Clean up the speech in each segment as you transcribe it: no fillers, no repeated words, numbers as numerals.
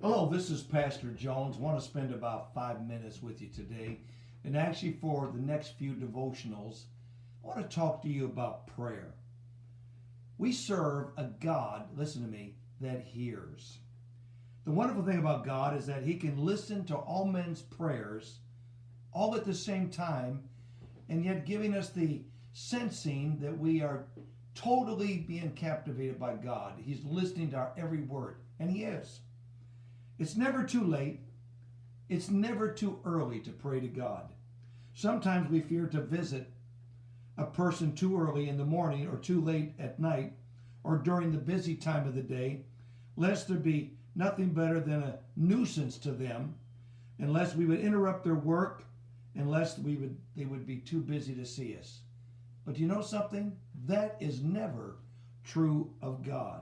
Hello, this is Pastor Jones. I want to spend about 5 minutes with you today. And actually, for the next few devotionals, I want to talk to you about prayer. We serve a God, listen to me, that hears. The wonderful thing about God is that He can listen to all men's prayers all at the same time, and yet giving us the sensing that we are totally being captivated by God. He's listening to our every word, and He is. It's never too late. It's never too early to pray to God. Sometimes we fear to visit a person too early in the morning or too late at night or during the busy time of the day, lest there be nothing better than a nuisance to them, unless we would interrupt their work, unless they would be too busy to see us. But you know something? That is never true of God.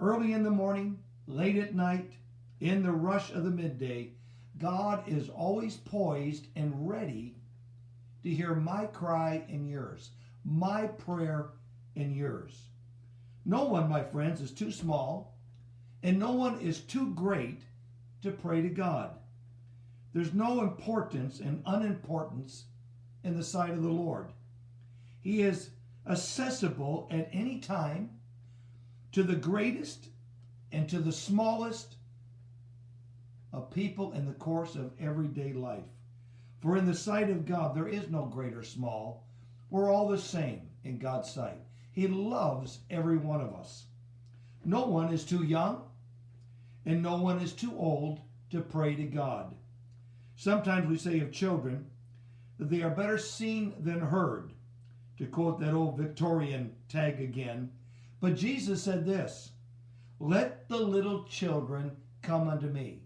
Early in the morning, late at night, in the rush of the midday, God is always poised and ready to hear my cry and yours, my prayer and yours. No one, my friends, is too small, and no one is too great to pray to God. There's no importance and unimportance in the sight of the Lord. He is accessible at any time to the greatest and to the smallest of people in the course of everyday life. For in the sight of God, there is no great or small. We're all the same in God's sight. He loves every one of us. No one is too young, and no one is too old to pray to God. Sometimes we say of children that they are better seen than heard, to quote that old Victorian tag again. But Jesus said this, "Let the little children come unto me."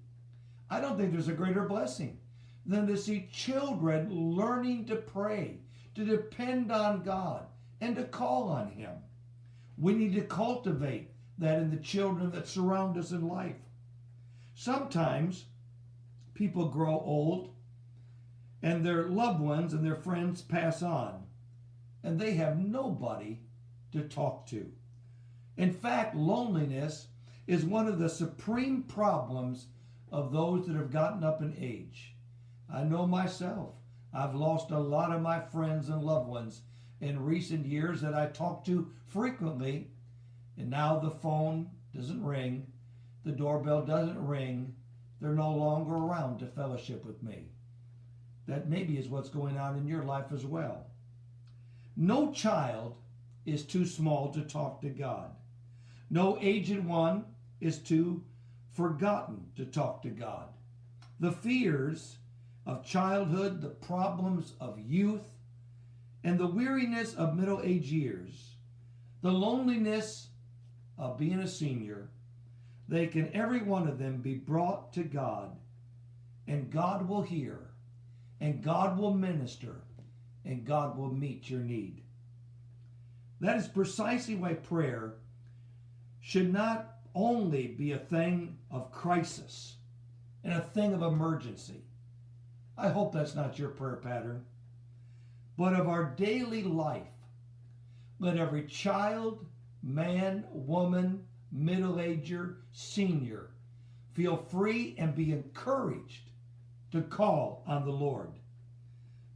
I don't think there's a greater blessing than to see children learning to pray, to depend on God, and to call on Him. We need to cultivate that in the children that surround us in life. Sometimes people grow old and their loved ones and their friends pass on, and they have nobody to talk to. In fact, loneliness is one of the supreme problems of those that have gotten up in age. I know myself. I've lost a lot of my friends and loved ones in recent years that I talk to frequently, and now the phone doesn't ring, the doorbell doesn't ring, they're no longer around to fellowship with me. That maybe is what's going on in your life as well. No child is too small to talk to God. No aged one is too forgotten to talk to God. The fears of childhood, the problems of youth, and the weariness of middle-aged years, the loneliness of being a senior, they can, every one of them, be brought to God, and God will hear, and God will minister, and God will meet your need. That is precisely why prayer should not only be a thing of crisis and a thing of emergency. I hope that's not your prayer pattern. But of our daily life, let every child, man, woman, middle-ager, senior feel free and be encouraged to call on the Lord.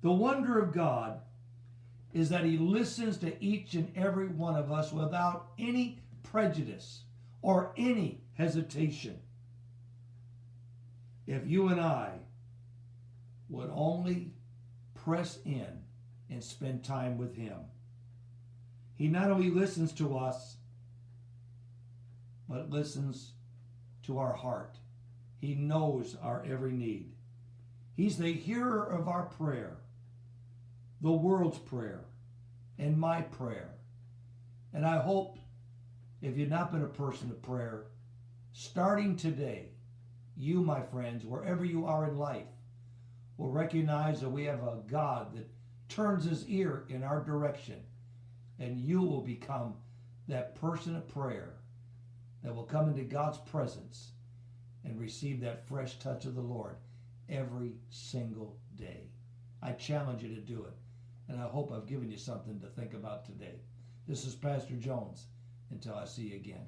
The wonder of God is that He listens to each and every one of us without any prejudice or any hesitation. If you and I would only press in and spend time with Him, He not only listens to us, but listens to our heart. He knows our every need. He's the hearer of our prayer, the world's prayer, and my prayer. And I hope, if you've not been a person of prayer, starting today, you, my friends, wherever you are in life, will recognize that we have a God that turns His ear in our direction, and you will become that person of prayer that will come into God's presence and receive that fresh touch of the Lord every single day. I challenge you to do it, and I hope I've given you something to think about today. This is Pastor Jones. Until I see you again.